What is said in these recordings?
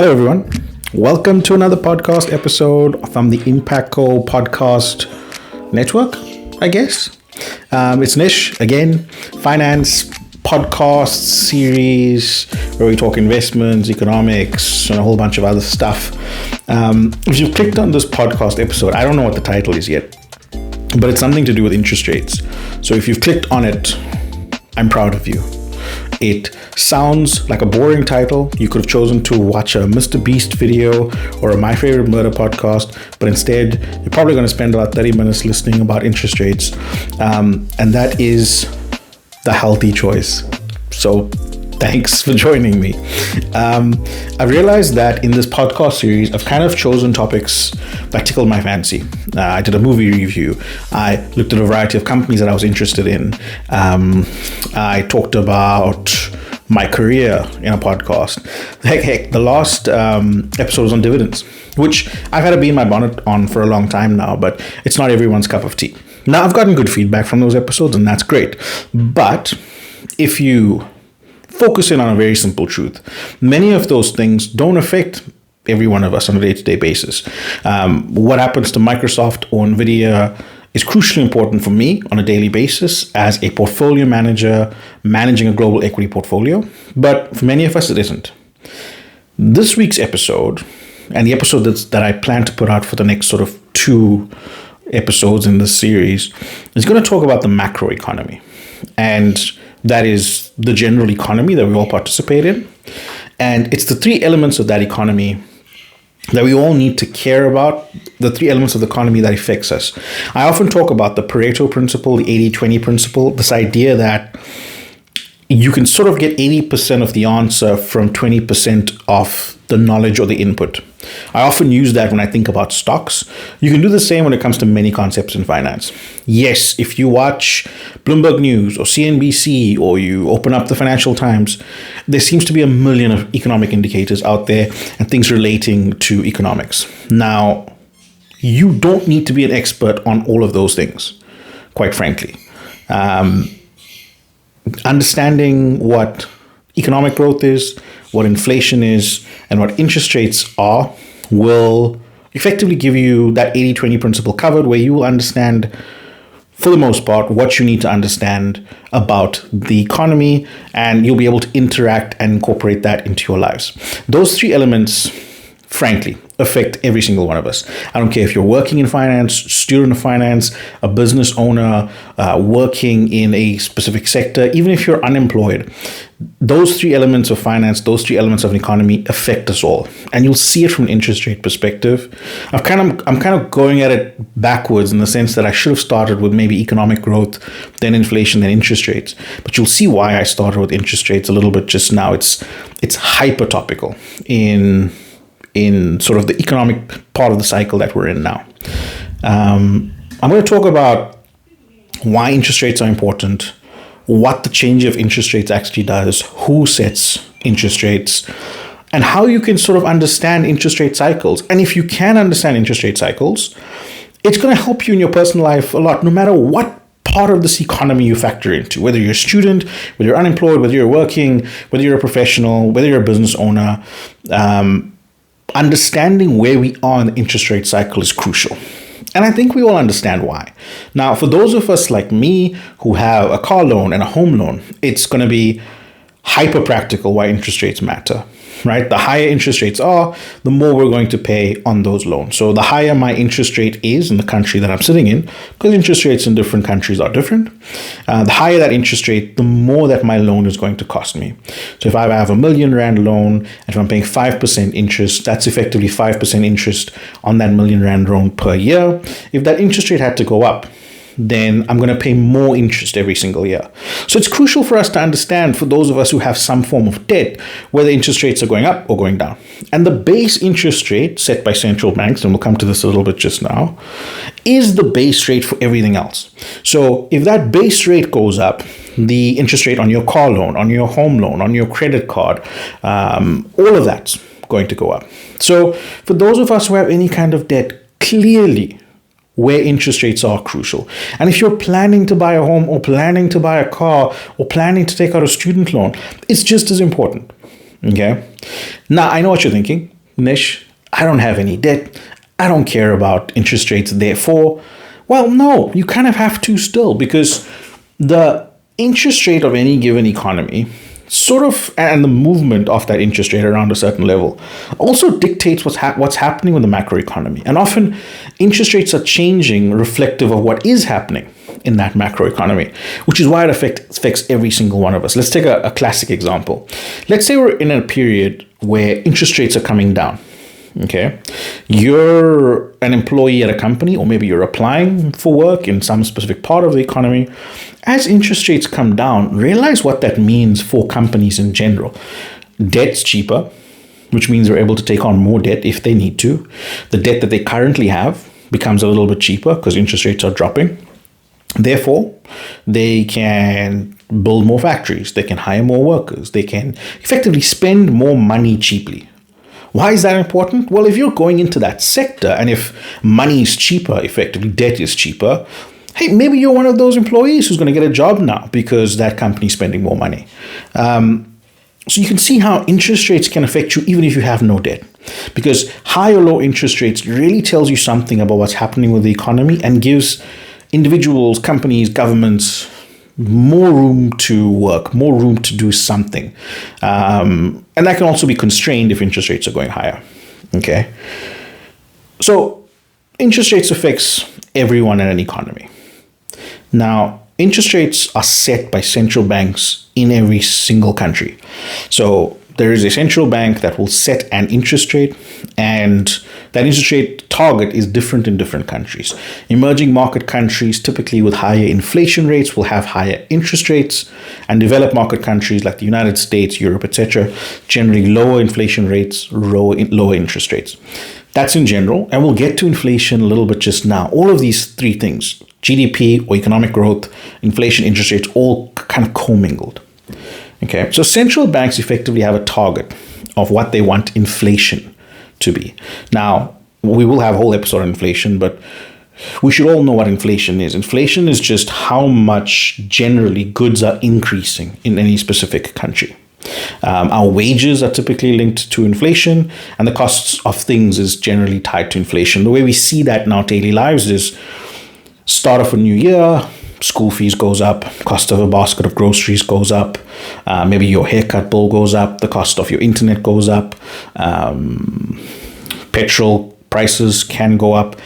Hello, everyone. Welcome to another podcast episode from the Impactco podcast network, I guess. It's Nish, again, finance podcast series where we talk investments, economics, and a whole bunch of other stuff. If you've clicked on this podcast episode, I don't know what the title is yet, but it's something to do with interest rates. So if you've clicked on it, I'm proud of you. It sounds like a boring title. You could have chosen to watch a Mr. Beast video or a My Favorite Murder podcast, but instead, you're probably going to spend about 30 minutes listening about interest rates. And that is the healthy choice. So thanks for joining me. I realized that in this podcast series, I've kind of chosen topics that tickled my fancy. I did a movie review. I looked at a variety of companies that I was interested in. I talked about my career in a podcast. Heck, the last episode was on dividends, which I've had a bee in my bonnet on for a long time now, but it's not everyone's cup of tea. Now, I've gotten good feedback from those episodes, and that's great. But if you focus in on a very simple truth, many of those things don't affect every one of us on a day-to-day basis. What happens to Microsoft or Nvidia is crucially important for me on a daily basis as a portfolio manager managing a global equity portfolio, but for many of us it isn't. This week's episode, and the episode that I plan to put out for the next sort of 2 episodes in this series, is going to talk about the macro economy. And that is the general economy that we all participate in. And it's the 3 elements of that economy that we all need to care about, the 3 elements of the economy that affects us. I often talk about the Pareto principle, the 80-20 principle, this idea that you can sort of get 80% of the answer from 20% of the knowledge or the input. I often use that when I think about stocks. You can do the same when it comes to many concepts in finance. Yes, if you watch Bloomberg News or CNBC or you open up the Financial Times, there seems to be a million of economic indicators out there and things relating to economics. Now, you don't need to be an expert on all of those things, quite frankly. Understanding what economic growth is, what inflation is, and what interest rates are will effectively give you that 80-20 principle covered, where you will understand, for the most part, what you need to understand about the economy, and you'll be able to interact and incorporate that into your lives. Those 3 elements, frankly, affect every single one of us. I don't care if you're working in finance, student of finance, a business owner, working in a specific sector, even if you're unemployed. Those 3 elements of finance, those 3 elements of an economy affect us all. And you'll see it from an interest rate perspective. I'm kind of going at it backwards in the sense that I should have started with maybe economic growth, then inflation, then interest rates. But you'll see why I started with interest rates a little bit just now. It's hyper topical in sort of the economic part of the cycle that we're in now. I'm going to talk about why interest rates are important, what the change of interest rates actually does, who sets interest rates, and how you can sort of understand interest rate cycles. And if you can understand interest rate cycles, it's going to help you in your personal life a lot, no matter what part of this economy you factor into, whether you're a student, whether you're unemployed, whether you're working, whether you're a professional, whether you're a business owner. Understanding where we are in the interest rate cycle is crucial. And I think we all understand why. Now, for those of us like me who have a car loan and a home loan, it's going to be hyper practical why interest rates matter, right? The higher interest rates are, the more we're going to pay on those loans. So the higher my interest rate is in the country that I'm sitting in, because interest rates in different countries are different, the higher that interest rate, the more that my loan is going to cost me. So if I have a R1 million loan, and if I'm paying 5% interest, that's effectively 5% interest on that R1 million loan per year. If that interest rate had to go up, then I'm going to pay more interest every single year. So it's crucial for us to understand, for those of us who have some form of debt, whether interest rates are going up or going down. And the base interest rate set by central banks, and we'll come to this a little bit just now, is the base rate for everything else. So if that base rate goes up, the interest rate on your car loan, on your home loan, on your credit card, all of that's going to go up. So for those of us who have any kind of debt, clearly where interest rates are crucial. And if you're planning to buy a home or planning to buy a car or planning to take out a student loan, it's just as important. Okay. Now, I know what you're thinking, Nish. I don't have any debt. I don't care about interest rates. Therefore, well, no, you kind of have to still, because the interest rate of any given economy sort of, and the movement of that interest rate around a certain level also dictates what's happening with the macroeconomy. And often interest rates are changing reflective of what is happening in that macroeconomy, which is why it affects every single one of us. Let's take a classic example. Let's say we're in a period where interest rates are coming down. Okay, you're an employee at a company, or maybe you're applying for work in some specific part of the economy. As interest rates come down, realize what that means for companies in general. Debt's cheaper, which means they're able to take on more debt if they need to. The debt that they currently have becomes a little bit cheaper because interest rates are dropping. Therefore, they can build more factories, they can hire more workers, they can effectively spend more money cheaply. Why is that important? Well, if you're going into that sector and if money is cheaper, effectively debt is cheaper, hey, maybe you're one of those employees who's going to get a job now because that company's spending more money. So you can see how interest rates can affect you even if you have no debt, because high or low interest rates really tells you something about what's happening with the economy and gives individuals, companies, governments more room to work, more room to do something. And that can also be constrained if interest rates are going higher. Okay. So interest rates affects everyone in an economy. Now, interest rates are set by central banks in every single country. So there is a central bank that will set an interest rate, and that interest rate target is different in different countries. Emerging market countries, typically with higher inflation rates, will have higher interest rates, and developed market countries like the United States, Europe, etc., generally lower inflation rates, lower interest rates. That's in general, and we'll get to inflation a little bit just now. All of these three things, GDP or economic growth, inflation, interest rates, all kind of commingled. Okay, so central banks effectively have a target of what they want inflation to be. Now, we will have a whole episode on inflation, but we should all know what inflation is. Inflation is just how much generally goods are increasing in any specific country. Our wages are typically linked to inflation, and the costs of things is generally tied to inflation. The way we see that in our daily lives is start of a new year, school fees goes up, cost of a basket of groceries goes up, maybe your haircut bill goes up, the cost of your internet goes up, petrol prices can go up.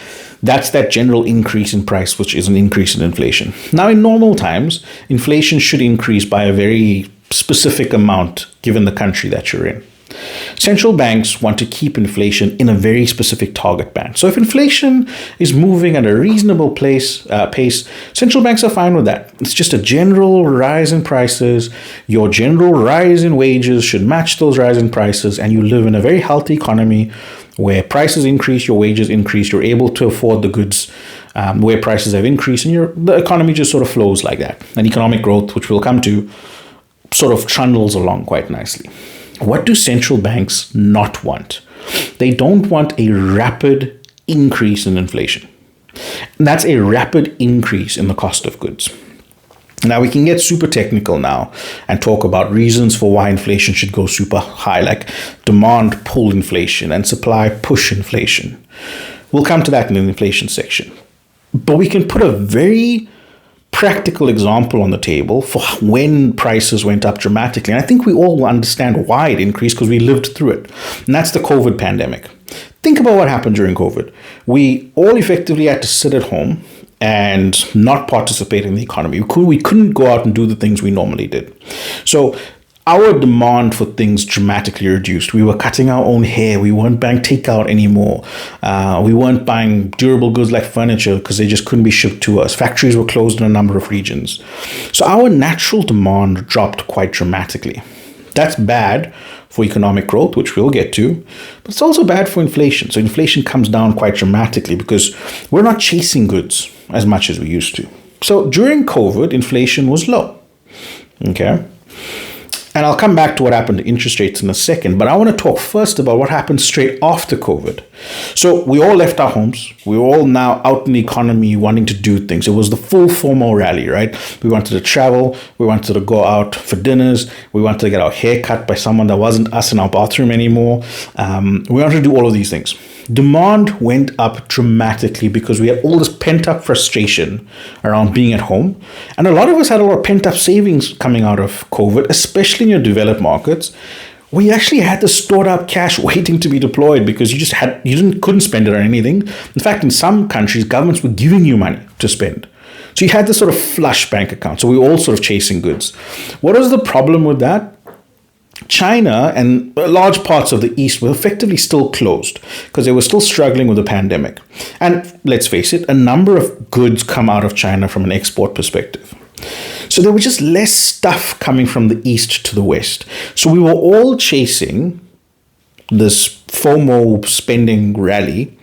That's that general increase in price, which is an increase in inflation. Now, in normal times, inflation should increase by a very specific amount given the country that you're in. Central banks want to keep inflation in a very specific target band. So if inflation is moving at a reasonable pace, central banks are fine with that. It's just a general rise in prices. Your general rise in wages should match those rise in prices, and you live in a very healthy economy where prices increase, your wages increase, you're able to afford the goods where prices have increased, and the economy just sort of flows like that. And economic growth, which we'll come to, sort of trundles along quite nicely. What do central banks not want? They don't want a rapid increase in inflation. And that's a rapid increase in the cost of goods. Now, we can get super technical now and talk about reasons for why inflation should go super high, like demand pull inflation and supply push inflation. We'll come to that in the inflation section. But we can put a very practical example on the table for when prices went up dramatically. And I think we all will understand why it increased because we lived through it. And that's the COVID pandemic. Think about what happened during COVID. We all effectively had to sit at home and not participate in the economy. We couldn't go out and do the things we normally did. So our demand for things dramatically reduced. We were cutting our own hair. We weren't buying takeout anymore. We weren't buying durable goods like furniture because they just couldn't be shipped to us. Factories were closed in a number of regions. So our natural demand dropped quite dramatically. That's bad for economic growth, which we'll get to, but it's also bad for inflation. So inflation comes down quite dramatically because we're not chasing goods as much as we used to. So during COVID, inflation was low. Okay. And I'll come back to what happened to interest rates in a second, but I want to talk first about what happened straight after COVID. So we all left our homes. We were all now out in the economy wanting to do things. It was the full FOMO rally, right? We wanted to travel. We wanted to go out for dinners. We wanted to get our hair cut by someone that wasn't us in our bathroom anymore. We wanted to do all of these things. Demand went up dramatically because we had all this pent-up frustration around being at home. And a lot of us had a lot of pent-up savings coming out of COVID, especially in your developed markets, where you actually had the stored up cash waiting to be deployed because couldn't spend it on anything. In fact, in some countries, governments were giving you money to spend. So you had this sort of flush bank account. So we were all sort of chasing goods. What was the problem with that? China and large parts of the East were effectively still closed because they were still struggling with the pandemic. And let's face it, a number of goods come out of China from an export perspective. So there was just less stuff coming from the East to the West. So we were all chasing this FOMO spending rally,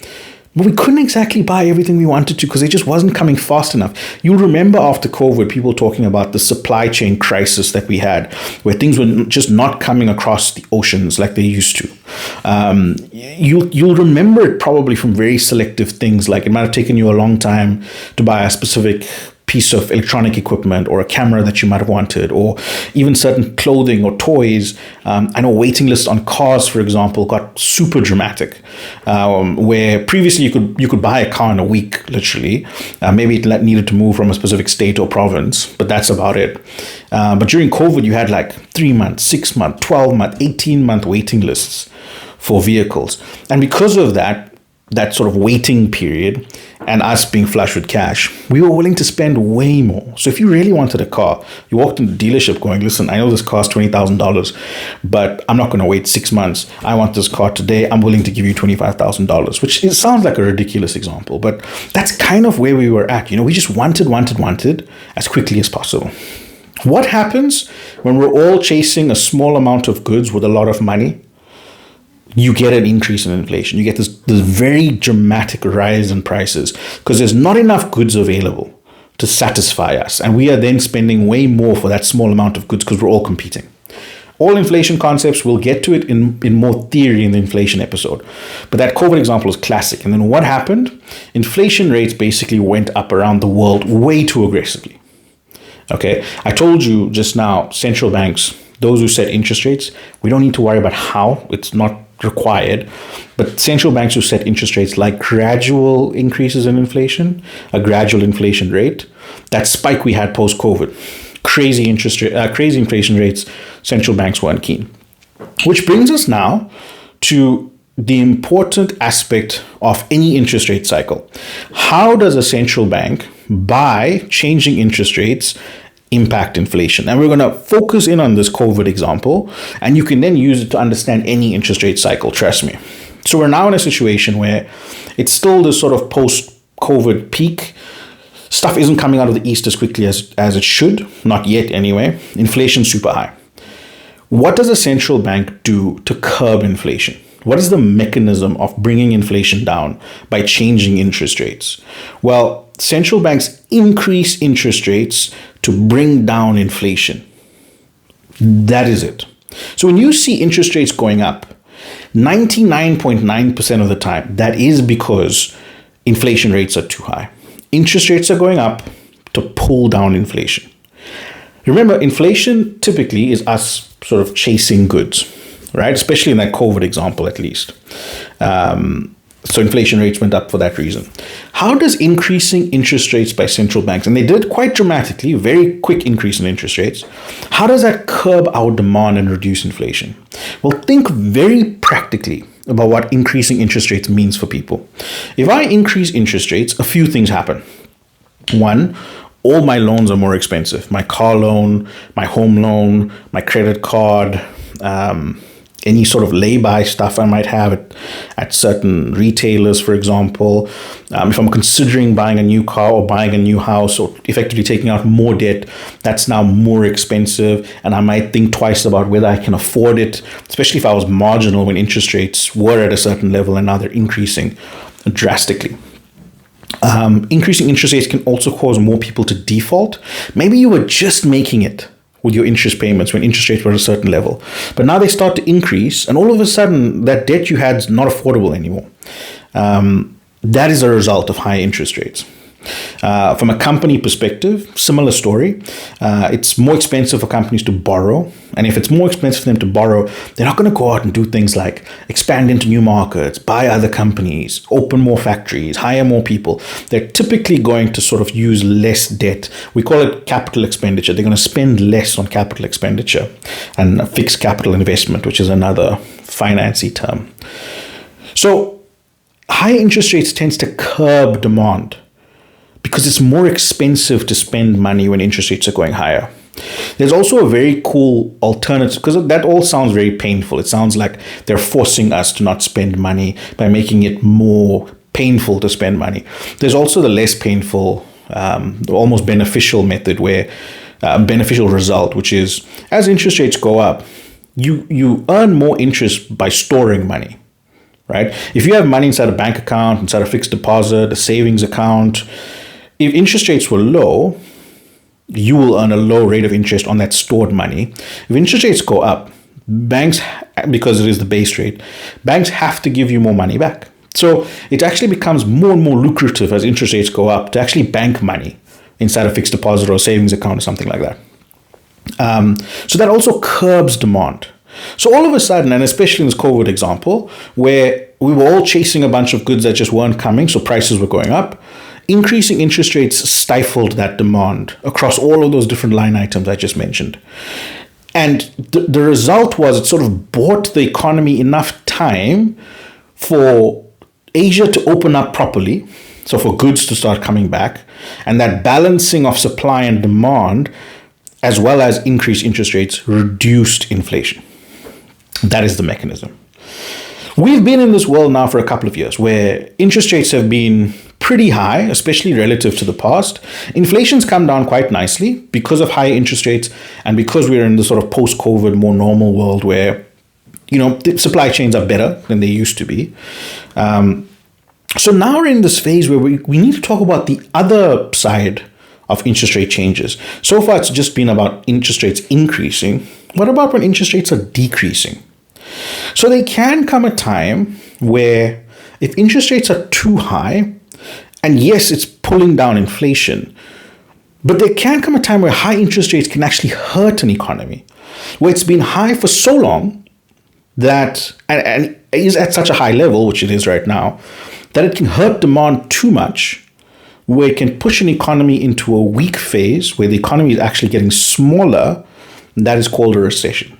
but we couldn't exactly buy everything we wanted to because it just wasn't coming fast enough. You'll remember after COVID, people talking about the supply chain crisis that we had, where things were just not coming across the oceans like they used to. You'll remember it probably from very selective things, like it might have taken you a long time to buy a specific piece of electronic equipment or a camera that you might have wanted, or even certain clothing or toys. I know waiting lists on cars, for example, got super dramatic, where previously you could buy a car in a week, literally. Maybe it needed to move from a specific state or province, but that's about it. But during COVID, you had like 3 months, 6 month, 12 month, 18-month waiting lists for vehicles. And because of that sort of waiting period and us being flush with cash, we were willing to spend way more. So if you really wanted a car, you walked into the dealership going, listen, I know this car is $20,000, but I'm not going to wait 6 months. I want this car today. I'm willing to give you $25,000, which it sounds like a ridiculous example, but that's kind of where we were at. We just wanted as quickly as possible. What happens when we're all chasing a small amount of goods with a lot of money? You get an increase in inflation. You get this very dramatic rise in prices because there's not enough goods available to satisfy us. And we are then spending way more for that small amount of goods because we're all competing. All inflation concepts, we'll get to it in more theory in the inflation episode. But that COVID example is classic. And then what happened? Inflation rates basically went up around the world way too aggressively. Okay, I told you just now, central banks, those who set interest rates, we don't need to worry about how. It's not required, but central banks who set interest rates like gradual increases in inflation, a gradual inflation rate, that spike we had post-COVID, crazy inflation rates, central banks weren't keen. Which brings us now to the important aspect of any interest rate cycle. How does a central bank, by changing interest rates, impact inflation? And we're going to focus in on this COVID example, and you can then use it to understand any interest rate cycle, trust me. So we're now in a situation where it's still this sort of post-COVID peak. Stuff isn't coming out of the East as quickly as it should, not yet anyway. Inflation's super high. What does a central bank do to curb inflation? What is the mechanism of bringing inflation down by changing interest rates? Well, central banks increase interest rates to bring down inflation. That is it. So when you see interest rates going up, 99.9% of the time, that is because inflation rates are too high. Interest rates are going up to pull down inflation. Remember, inflation typically is us sort of chasing goods, right? Especially in that COVID example, at least. So inflation rates went up for that reason. How does increasing interest rates by central banks, and they did quite dramatically, very quick increase in interest rates, how does that curb our demand and reduce inflation? Well, think very practically about what increasing interest rates means for people. If I increase interest rates, a few things happen. One, all my loans are more expensive. My car loan, my home loan, my credit card, any sort of lay-by stuff I might have at certain retailers, for example. If I'm considering buying a new car or buying a new house or effectively taking out more debt, that's now more expensive. And I might think twice about whether I can afford it, especially if I was marginal when interest rates were at a certain level and now they're increasing drastically. Increasing interest rates can also cause more people to default. Maybe you were just making it with your interest payments when interest rates were at a certain level. But now they start to increase, and all of a sudden, that debt you had is not affordable anymore. That is a result of high interest rates. From a company perspective, similar story. It's more expensive for companies to borrow. And if it's more expensive for them to borrow, they're not going to go out and do things like expand into new markets, buy other companies, open more factories, hire more people. They're typically going to sort of use less debt. We call it capital expenditure. They're going to spend less on capital expenditure and fixed capital investment, which is another financy term. So high interest rates tends to curb demand, because it's more expensive to spend money when interest rates are going higher. There's also a very cool alternative, because that all sounds very painful. It sounds like they're forcing us to not spend money by making it more painful to spend money. There's also the less painful, almost beneficial method where beneficial result, which is as interest rates go up, you earn more interest by storing money, right? If you have money inside a bank account, inside a fixed deposit, a savings account, if interest rates were low, you will earn a low rate of interest on that stored money. If interest rates go up, banks, because it is the base rate, banks have to give you more money back. So it actually becomes more and more lucrative as interest rates go up to actually bank money inside a fixed deposit or a savings account or something like that. So that also curbs demand. So all of a sudden, and especially in this COVID example, where we were all chasing a bunch of goods that just weren't coming, so prices were going up, increasing interest rates stifled that demand across all of those different line items I just mentioned. And the result was it sort of bought the economy enough time for Asia to open up properly, so for goods to start coming back, and that balancing of supply and demand, as well as increased interest rates, reduced inflation. That is the mechanism. We've been in this world now for a couple of years where interest rates have been pretty high, especially relative to the past. Inflation's come down quite nicely because of high interest rates and because we're in the sort of post-COVID, more normal world where, the supply chains are better than they used to be. So now we're in this phase where we need to talk about the other side of interest rate changes. So far, it's just been about interest rates increasing. What about when interest rates are decreasing? So there can come a time where if interest rates are too high, and yes, it's pulling down inflation, but there can come a time where high interest rates can actually hurt an economy, where it's been high for so long that, and is at such a high level, which it is right now, that it can hurt demand too much, where it can push an economy into a weak phase, where the economy is actually getting smaller, and that is called a recession.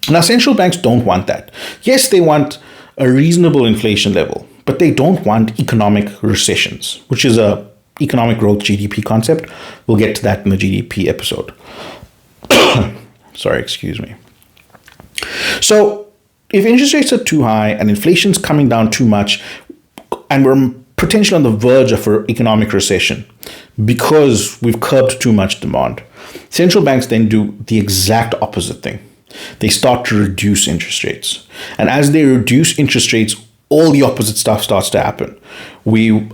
Now, central banks don't want that. Yes, they want a reasonable inflation level, but they don't want economic recessions, which is a economic growth GDP concept. We'll get to that in the GDP episode. Sorry, excuse me. So if interest rates are too high and inflation's coming down too much, and we're potentially on the verge of an economic recession because we've curbed too much demand, central banks then do the exact opposite thing. They start to reduce interest rates. And as they reduce interest rates, all the opposite stuff starts to happen.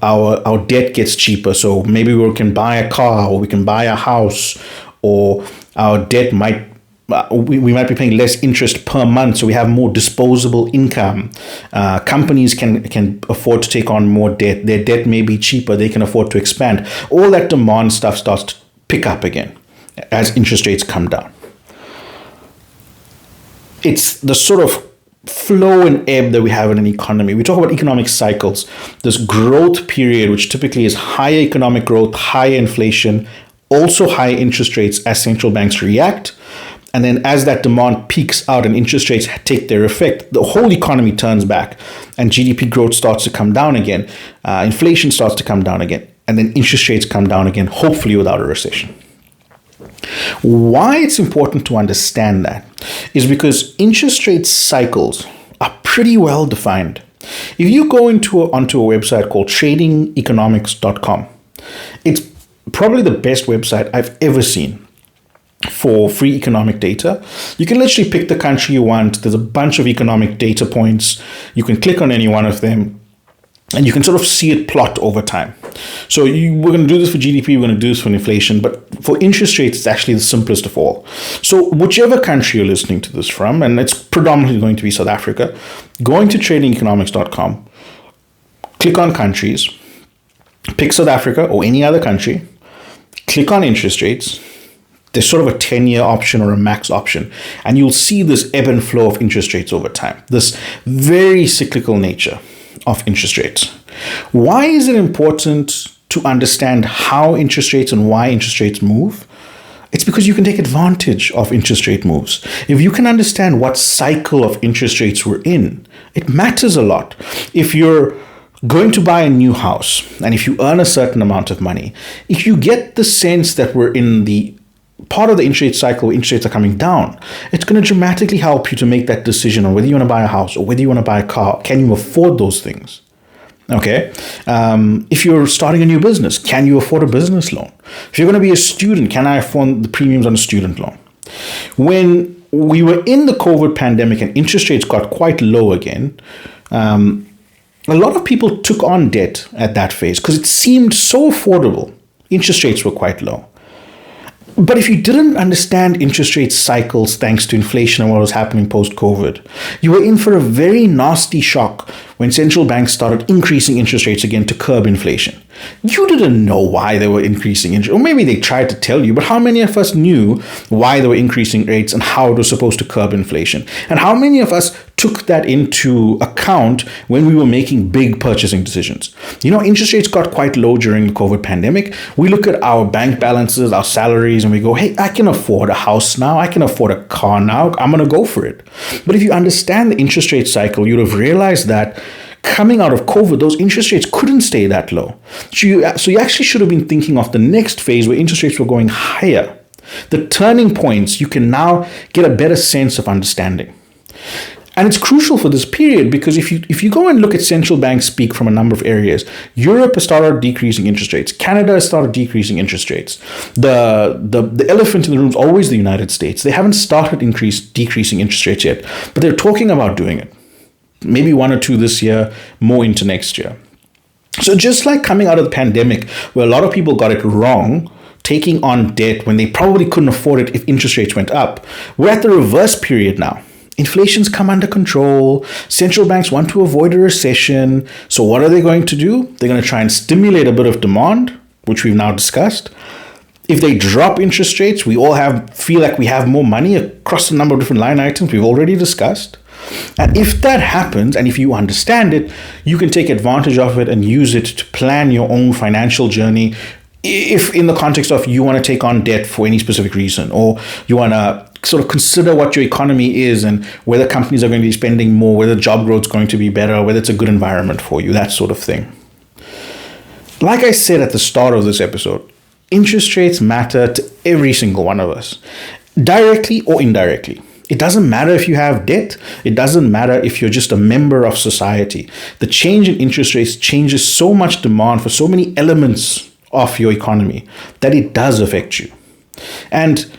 Our debt gets cheaper. So maybe we can buy a car, or we can buy a house, or our debt we might be paying less interest per month, so we have more disposable income. Companies can afford to take on more debt. Their debt may be cheaper. They can afford to expand. All that demand stuff starts to pick up again as interest rates come down. It's the sort of flow and ebb that we have in an economy. We talk about economic cycles. This growth period, which typically is higher economic growth, higher inflation, also high interest rates as central banks react. And then as that demand peaks out and interest rates take their effect, the whole economy turns back and GDP growth starts to come down again. Inflation starts to come down again. And then interest rates come down again, hopefully without a recession. Why it's important to understand that is because interest rate cycles are pretty well defined. If you go onto a website called tradingeconomics.com, it's probably the best website I've ever seen for free economic data. You can literally pick the country you want. There's a bunch of economic data points. You can click on any one of them. And you can sort of see it plot over time. So we're going to do this for GDP, we're going to do this for inflation, but for interest rates, it's actually the simplest of all. So whichever country you're listening to this from, and it's predominantly going to be South Africa, going to tradingeconomics.com, click on countries, pick South Africa or any other country, click on interest rates. There's sort of a 10-year option or a max option, and you'll see this ebb and flow of interest rates over time, this very cyclical nature of interest rates. Why is it important to understand how interest rates and why interest rates move? It's because you can take advantage of interest rate moves. If you can understand what cycle of interest rates we're in, it matters a lot. If you're going to buy a new house, and if you earn a certain amount of money, if you get the sense that we're in the part of the interest rate cycle where interest rates are coming down, it's going to dramatically help you to make that decision on whether you want to buy a house or whether you want to buy a car. Can you afford those things? Okay. If you're starting a new business, can you afford a business loan? If you're going to be a student, can I afford the premiums on a student loan? When we were in the COVID pandemic and interest rates got quite low again, a lot of people took on debt at that phase because it seemed so affordable. Interest rates were quite low. But if you didn't understand interest rate cycles thanks to inflation and what was happening post-COVID, you were in for a very nasty shock when central banks started increasing interest rates again to curb inflation. You didn't know why they were increasing interest, or maybe they tried to tell you, but how many of us knew why they were increasing rates and how it was supposed to curb inflation? And how many of us took that into account when we were making big purchasing decisions? You know, interest rates got quite low during the COVID pandemic. We look at our bank balances, our salaries, and we go, hey, I can afford a house now. I can afford a car now. I'm going to go for it. But if you understand the interest rate cycle, you'd have realized that coming out of COVID, those interest rates couldn't stay that low. So you actually should have been thinking of the next phase where interest rates were going higher. The turning points, you can now get a better sense of understanding. And it's crucial for this period because if you go and look at central banks speak from a number of areas, Europe has started decreasing interest rates. Canada has started decreasing interest rates. The elephant in the room is always the United States. They haven't started decreasing interest rates yet, but they're talking about doing it. Maybe one or two this year, more into next year. So just like coming out of the pandemic, where a lot of people got it wrong, taking on debt when they probably couldn't afford it if interest rates went up, we're at the reverse period now. Inflation's come under control. Central banks want to avoid a recession. So what are they going to do? They're going to try and stimulate a bit of demand, which we've now discussed. If they drop interest rates, we all feel like we have more money across a number of different line items we've already discussed. And if that happens, and if you understand it, you can take advantage of it and use it to plan your own financial journey. If in the context of you want to take on debt for any specific reason, or you want to sort of consider what your economy is and whether companies are going to be spending more, whether job growth is going to be better, whether it's a good environment for you, that sort of thing. Like I said at the start of this episode, interest rates matter to every single one of us, directly or indirectly. It doesn't matter if you have debt. It doesn't matter if you're just a member of society. The change in interest rates changes so much demand for so many elements of your economy that it does affect you. And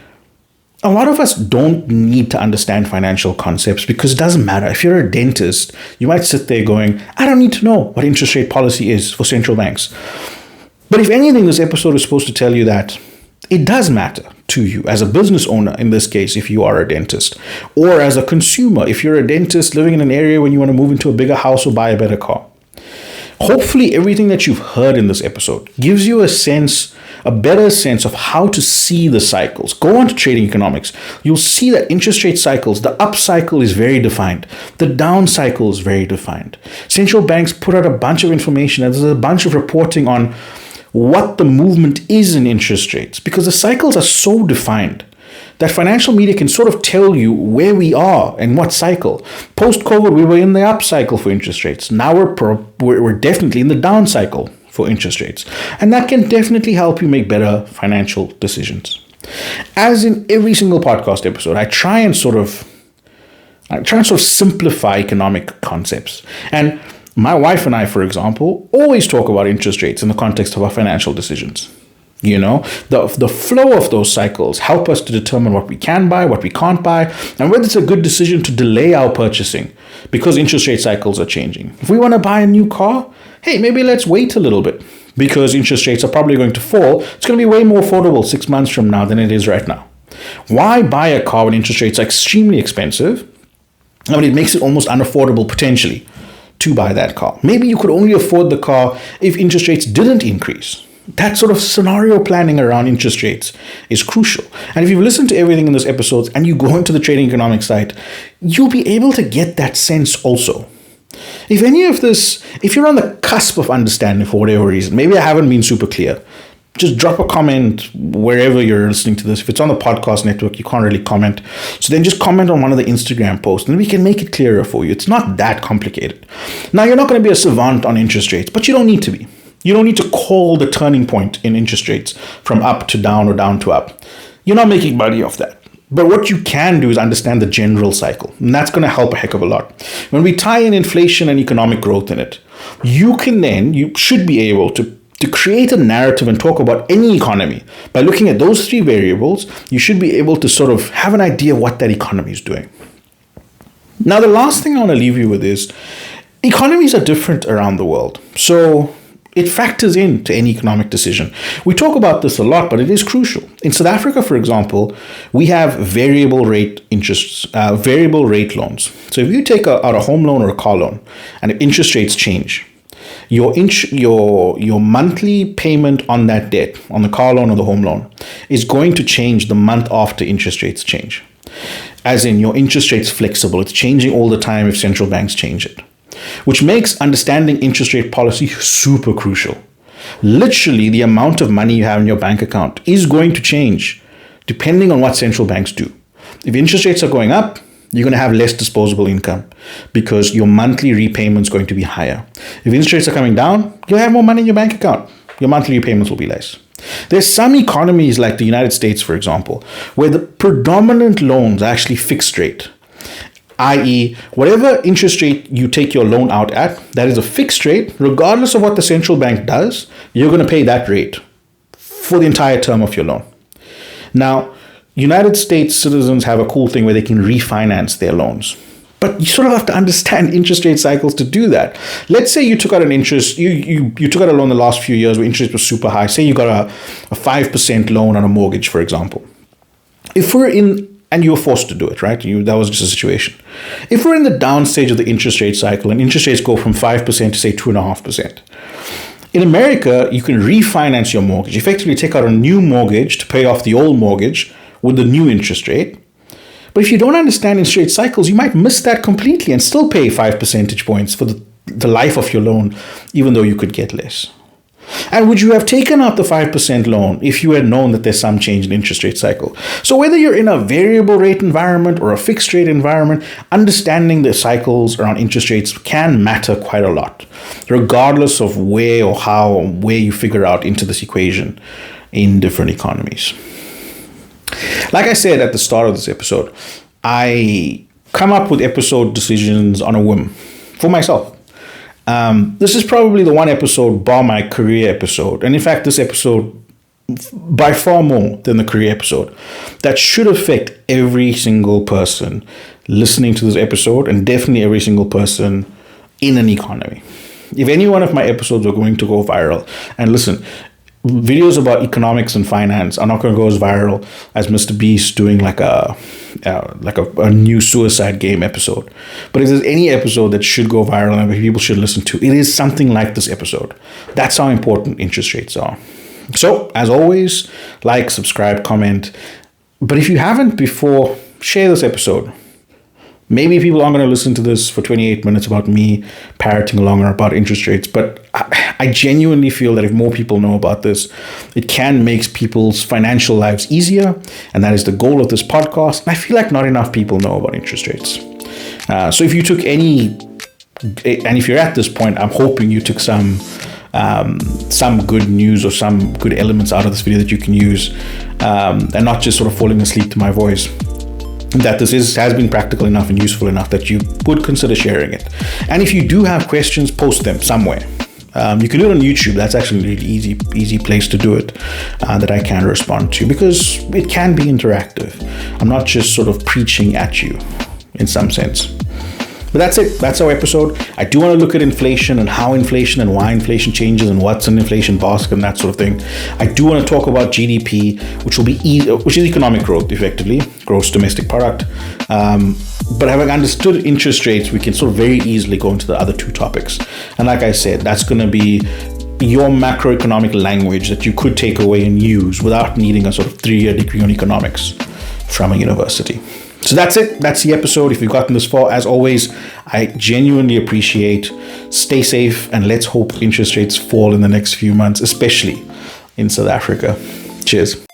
a lot of us don't need to understand financial concepts because it doesn't matter. If you're a dentist, you might sit there going, I don't need to know what interest rate policy is for central banks. But if anything, this episode is supposed to tell you that it does matter to you as a business owner, in this case, if you are a dentist, or as a consumer, if you're a dentist living in an area when you want to move into a bigger house or buy a better car. Hopefully, everything that you've heard in this episode gives you a better sense of how to see the cycles. Go on to Trading Economics. You'll see that interest rate cycles, the up cycle is very defined. The down cycle is very defined. Central banks put out a bunch of information, and there's a bunch of reporting on what the movement is in interest rates, because the cycles are so defined that financial media can sort of tell you where we are and what cycle. Post-COVID, we were in the up cycle for interest rates. Now we're definitely in the down cycle for interest rates. And that can definitely help you make better financial decisions. As in every single podcast episode, I try and sort of simplify economic concepts. And my wife and I, for example, always talk about interest rates in the context of our financial decisions. The flow of those cycles help us to determine what we can buy, what we can't buy, and whether it's a good decision to delay our purchasing because interest rate cycles are changing. If we want to buy a new car, hey, maybe let's wait a little bit because interest rates are probably going to fall. It's going to be way more affordable 6 months from now than it is right now. Why buy a car when interest rates are extremely expensive? I mean, it makes it almost unaffordable potentially to buy that car. Maybe you could only afford the car if interest rates didn't increase. That sort of scenario planning around interest rates is crucial. And if you've listened to everything in this episode and you go into the trading economics site, you'll be able to get that sense also. If you're on the cusp of understanding for whatever reason, maybe I haven't been super clear, just drop a comment wherever you're listening to this. If it's on the podcast network, you can't really comment. So then just comment on one of the Instagram posts and we can make it clearer for you. It's not that complicated. Now, you're not going to be a savant on interest rates, but you don't need to be. You don't need to call the turning point in interest rates from up to down or down to up. You're not making money off that. But what you can do is understand the general cycle. And that's going to help a heck of a lot. When we tie in inflation and economic growth in it, you should be able to create a narrative and talk about any economy. By looking at those three variables, you should be able to sort of have an idea what that economy is doing. Now, the last thing I want to leave you with is economies are different around the world. So it factors into any economic decision. We talk about this a lot, but it is crucial. In South Africa, for example, we have variable rate loans. So if you take out a home loan or a car loan and interest rates change, your monthly payment on that debt, on the car loan or the home loan, is going to change the month after interest rates change. As in, your interest rate's flexible. It's changing all the time if central banks change it, which makes understanding interest rate policy super crucial. Literally, the amount of money you have in your bank account is going to change depending on what central banks do. If interest rates are going up, you're going to have less disposable income because your monthly repayment is going to be higher. If interest rates are coming down, you'll have more money in your bank account. Your monthly repayments will be less. There's some economies like the United States, for example, where the predominant loans are actually fixed rate, i.e., whatever interest rate you take your loan out at, that is a fixed rate, regardless of what the central bank does, you're going to pay that rate for the entire term of your loan. Now, United States citizens have a cool thing where they can refinance their loans. But you sort of have to understand interest rate cycles to do that. Let's say you took out you took out a loan the last few years where interest was super high. Say you got a 5% loan on a mortgage, for example. And you were forced to do it, right? That was just a situation. If we're in the down stage of the interest rate cycle and interest rates go from 5% to say 2.5%, in America, you can refinance your mortgage, effectively take out a new mortgage to pay off the old mortgage with the new interest rate. But if you don't understand interest rate cycles, you might miss that completely and still pay 5 percentage points for the life of your loan, even though you could get less. And would you have taken out the 5% loan if you had known that there's some change in interest rate cycle? So whether you're in a variable rate environment or a fixed rate environment, understanding the cycles around interest rates can matter quite a lot, regardless of where or how or where you figure out into this equation in different economies. Like I said at the start of this episode, I come up with episode decisions on a whim for myself. This is probably the one episode, bar my career episode, and in fact, this episode, by far more than the career episode, that should affect every single person listening to this episode, and definitely every single person in an economy. If any one of my episodes are going to go viral, and listen, videos about economics and finance are not going to go as viral as Mr. Beast doing like a new Suicide Game episode. But if there's any episode that should go viral and people should listen to, it is something like this episode. That's how important interest rates are. So, as always, like, subscribe, comment. But if you haven't before, share this episode. Maybe people aren't going to listen to this for 28 minutes about me parroting along about interest rates, but I genuinely feel that if more people know about this, it can make people's financial lives easier, and that is the goal of this podcast. And I feel like not enough people know about interest rates. So if you took and if you're at this point, I'm hoping you took some good news or some good elements out of this video that you can use, and not just sort of falling asleep to my voice. That this has been practical enough and useful enough that you would consider sharing it. And if you do have questions, post them somewhere. You can do it on YouTube. That's actually a really easy place to do it, that I can respond to, because it can be interactive. I'm not just sort of preaching at you in some sense. But that's it. That's our episode. I do want to look at inflation and how inflation and why inflation changes and what's an inflation basket and that sort of thing. I do want to talk about GDP, which is economic growth, effectively, gross domestic product. But having understood interest rates, we can sort of very easily go into the other two topics. And like I said, that's going to be your macroeconomic language that you could take away and use without needing a sort of 3-year degree on economics from a university. So that's it. That's the episode. If you've gotten this far, as always, I genuinely appreciate. Stay safe, and let's hope interest rates fall in the next few months, especially in South Africa. Cheers.